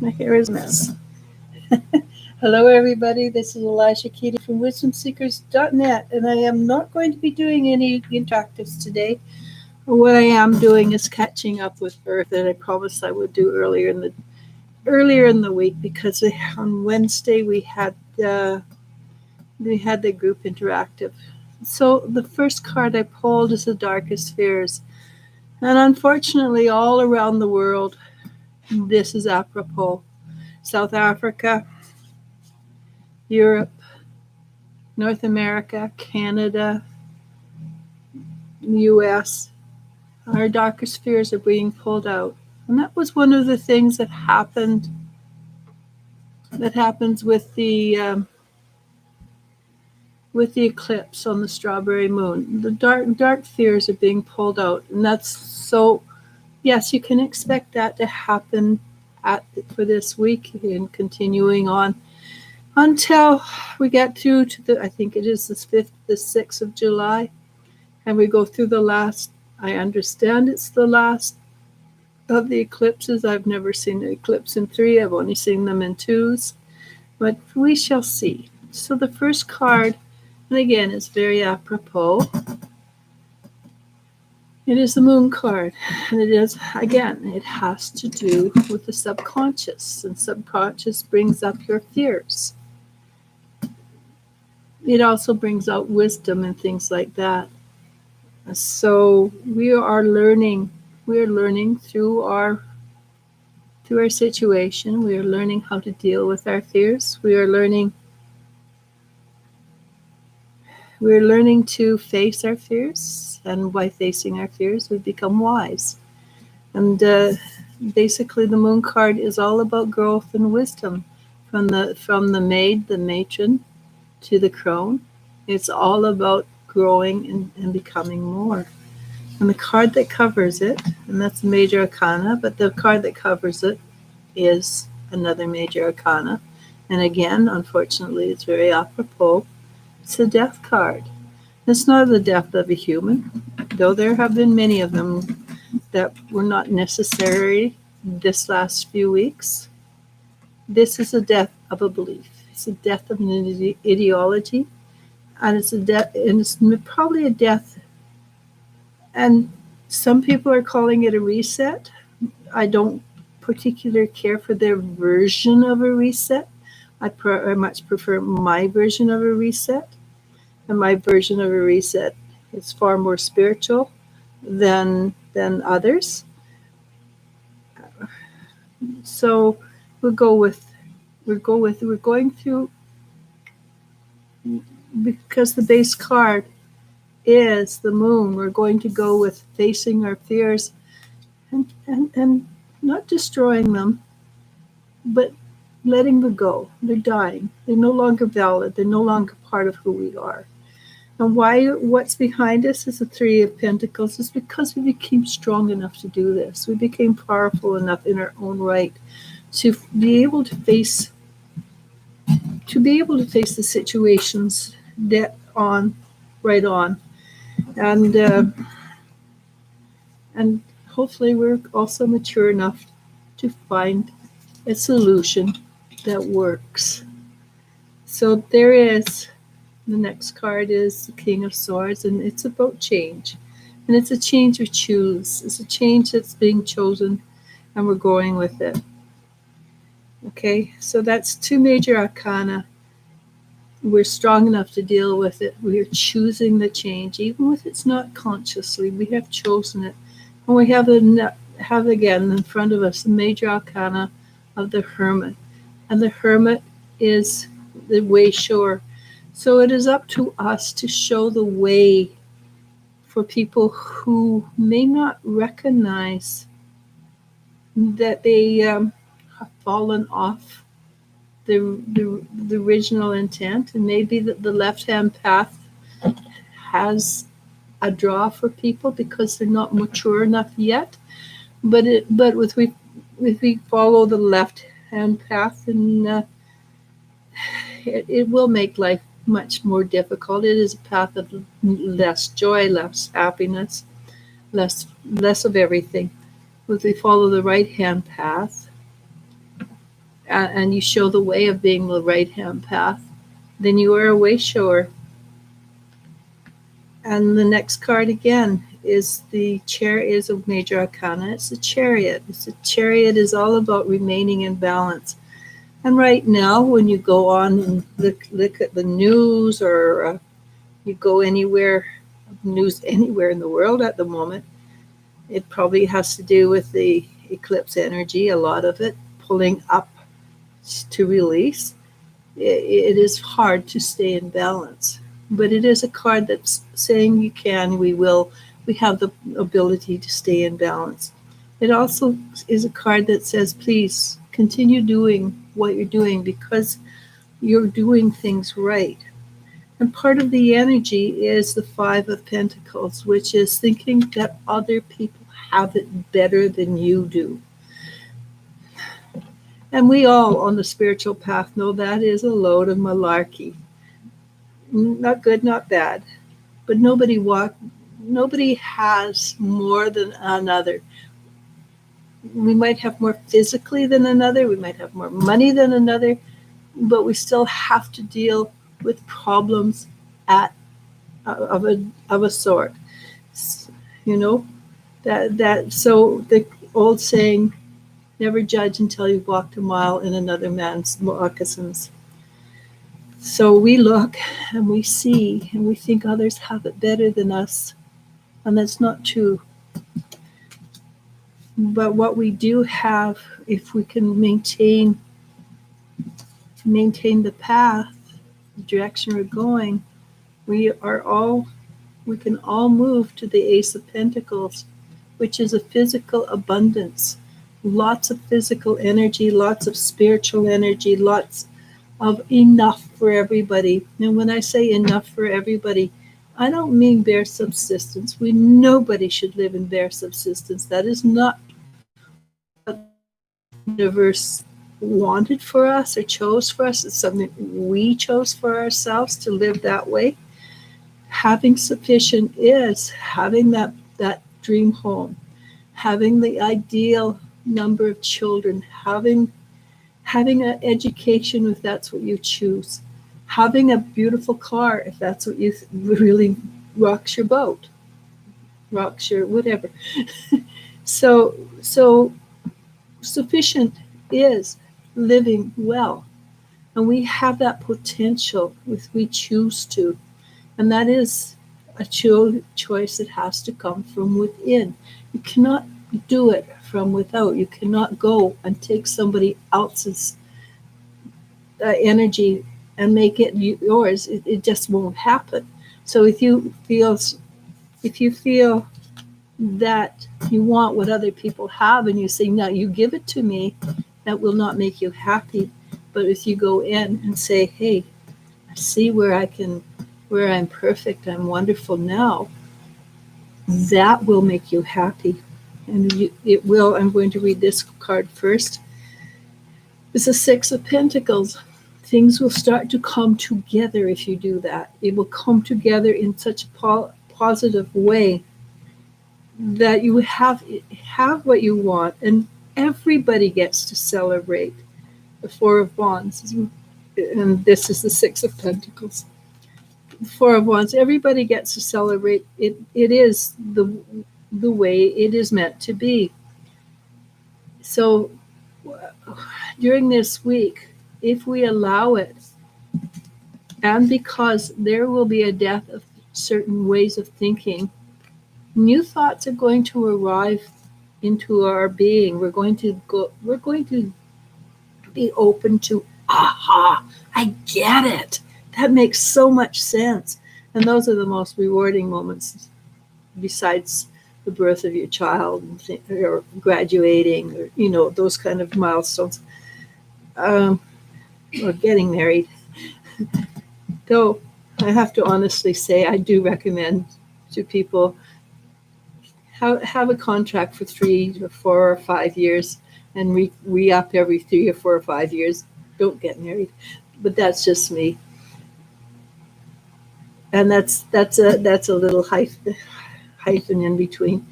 My hair is a mess. Hello, everybody. This is Elijah Keating from WisdomSeekers.net, and I am not going to be doing any interactives today. What I am doing is catching up with Earth that I promised I would do earlier in the week, because on Wednesday we had the group interactive. So the first card I pulled is the Darkest Fears, and unfortunately, all around the world, this is apropos. South Africa, Europe, North America, Canada, US, our darkest fears are being pulled out. And that was one of the things that happens with the eclipse on the strawberry moon. The dark fears are being pulled out, and that's so. Yes, you can expect that to happen for this week and continuing on until we get through to I think it is the 6th of July, and we go through the last. I understand it's the last of the eclipses. I've never seen an eclipse in 3. I've only seen them in 2s, but we shall see. So the first card, and again, it's very apropos. It is the Moon card, and it has to do with the subconscious, and subconscious brings up your fears. It also brings out wisdom and things like that. So we are learning through our situation. We are learning how to deal with our fears. We are learning to face our fears, and by facing our fears, we become wise. And basically, the Moon card is all about growth and wisdom, from the maid, the matron, to the crone. It's all about growing and becoming more. And the card that covers it, and that's a major arcana, but the card that covers it is another major arcana. And again, unfortunately, it's very apropos. It's the Death card. It's not the death of a human, though there have been many of them that were not necessary this last few weeks. This is a death of a belief. It's a death of an ideology, and it's probably a death. And some people are calling it a reset. I don't particularly care for their version of a reset. I much prefer my version of a reset. And my version of a reset is far more spiritual than others. So we're going through, because the base card is the Moon. We're going to go with facing our fears and not destroying them, but letting them go. They're dying. They're no longer valid. They're no longer part of who we are. And what's behind us is the 3 of Pentacles. It's because we became strong enough to do this. We became powerful enough in our own right to be able to face the situations right on. And hopefully we're also mature enough to find a solution that works. So there is. The next card is the King of Swords, and it's about change. And it's a change we choose. It's a change that's being chosen, and we're going with it. Okay, so that's 2 major arcana. We're strong enough to deal with it. We are choosing the change, even if it's not consciously. We have chosen it. And we have again in front of us the major arcana of the Hermit. And the Hermit is the way shower. So it is up to us to show the way for people who may not recognize that they have fallen off the original intent, and maybe that the left-hand path has a draw for people because they're not mature enough yet. But if we follow the left-hand path, and it will make life much more difficult. It is a path of less joy, less happiness, less of everything. If we follow the right-hand path, and you show the way of being the right-hand path, then you are a way shower. And the next card again is the chair is a major arcana. It's the chariot. It's the chariot is all about remaining in balance. And right now, when you go on and look at the news, or you go anywhere, news anywhere in the world at the moment, it probably has to do with the eclipse energy, a lot of it pulling up to release. It is hard to stay in balance. But it is a card that's saying you can, we will, we have the ability to stay in balance. It also is a card that says, please continue doing what you're doing because you're doing things right. And part of the energy is the Five of Pentacles, which is thinking that other people have it better than you do. And we all on the spiritual path know that is a load of malarkey. Not good, not bad, but nobody has more than another. We might have more physically than another, we might have more money than another, but we still have to deal with problems of a sort. You know, that so the old saying, never judge until you've walked a mile in another man's moccasins. So we look and we see and we think others have it better than us, and that's not true. But what we do have, if we can maintain the path, the direction we're going, we can all move to the Ace of Pentacles, which is a physical abundance, lots of physical energy, lots of spiritual energy, lots of enough for everybody. And when I say enough for everybody, I don't mean bare subsistence. Nobody should live in bare subsistence. That is not what the universe wanted for us or chose for us. It's something we chose for ourselves to live that way. Having sufficient is having that dream home, having the ideal number of children, having an education if that's what you choose, having a beautiful car if that's what you really rocks your boat, rocks your whatever. So sufficient is living well, and we have that potential if we choose to, and that is a choice that has to come from within. You cannot do it from without. You cannot go and take somebody else's energy and make it yours. It just won't happen. So if you feel that you want what other people have and you say, now you give it to me, that will not make you happy. But if you go in and say, hey, I see where I'm perfect, I'm wonderful now, that will make you happy. And it will. I'm going to read this card first. It's the Six of Pentacles. Things will start to come together if you do that. It will come together in such a positive way that you have what you want, and everybody gets to celebrate. The Four of Wands, and this is the Six of Pentacles. The Four of Wands, everybody gets to celebrate. It is the way it is meant to be. So during this week, if we allow it, and because there will be a death of certain ways of thinking, new thoughts are going to arrive into our being. We're going to be open to, aha, I get it. That makes so much sense. And those are the most rewarding moments, besides the birth of your child or graduating, or those kind of milestones, or getting married. Though I have to honestly say, I do recommend to people have a contract for 3 or 4 or 5 years and re-up every 3 or 4 or 5 years. Don't get married. But that's just me. And that's a little hyphen in between.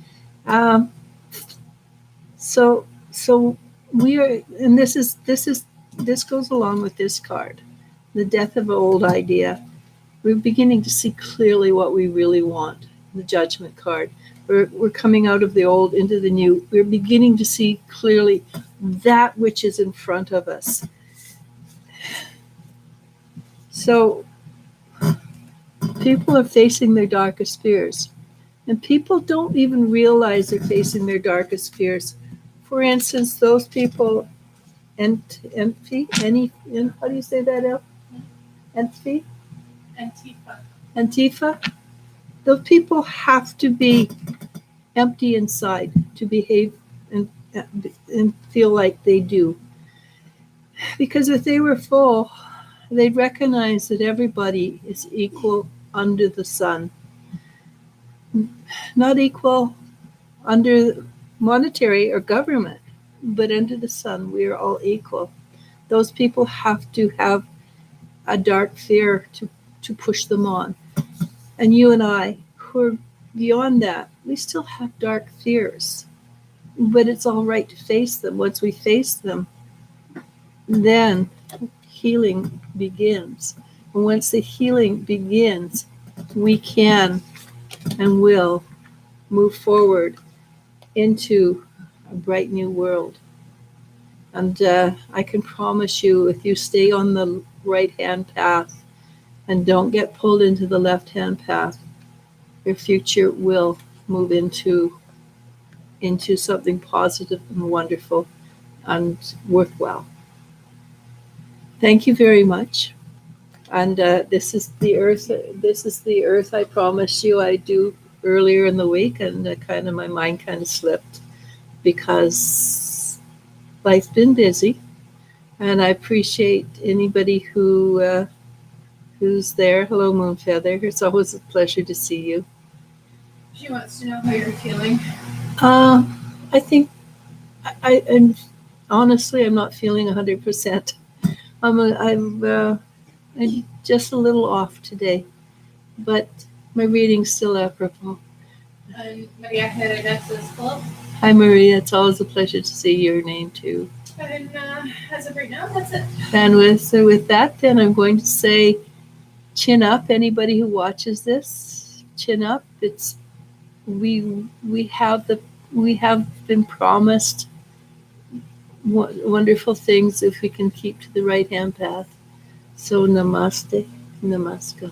So we are, and this is this goes along with this card, the death of an old idea. We're beginning to see clearly what we really want, the Judgment card. We're coming out of the old into the new. We're beginning to see clearly that which is in front of us. So people are facing their darkest fears. And people don't even realize they're facing their darkest fears. For instance, those people, how do you say that, El? Empathy? Antifa. Those people have to be empty inside to behave and feel like they do. Because if they were full, they'd recognize that everybody is equal under the sun. Not equal under monetary or government, but under the sun, we are all equal. Those people have to have a dark fear to push them on. And you and I, who are beyond that, we still have dark fears. But it's all right to face them. Once we face them, then healing begins. And once the healing begins, we can and will move forward into a bright new world. And I can promise you, if you stay on the right-hand path and don't get pulled into the left-hand path, your future will move into something positive and wonderful and worthwhile. Thank you very much. And this is the earth. This is the earth I promised you I'd do earlier in the week, and my mind kind of slipped because life's been busy. And I appreciate anybody who's there. Hello, Moonfeather. It's always a pleasure to see you. She wants to know how you're feeling. I think I'm honestly, I'm not feeling 100%. I'm just a little off today, but my reading's still apropos. And Maria Jimenez is full. Hi, Maria. It's always a pleasure to see your name too. And as of right now, that's it. And with that, then I'm going to say, chin up. Anybody who watches this, chin up. It's we have been promised wonderful things if we can keep to the right hand path. So namaste, namaskar.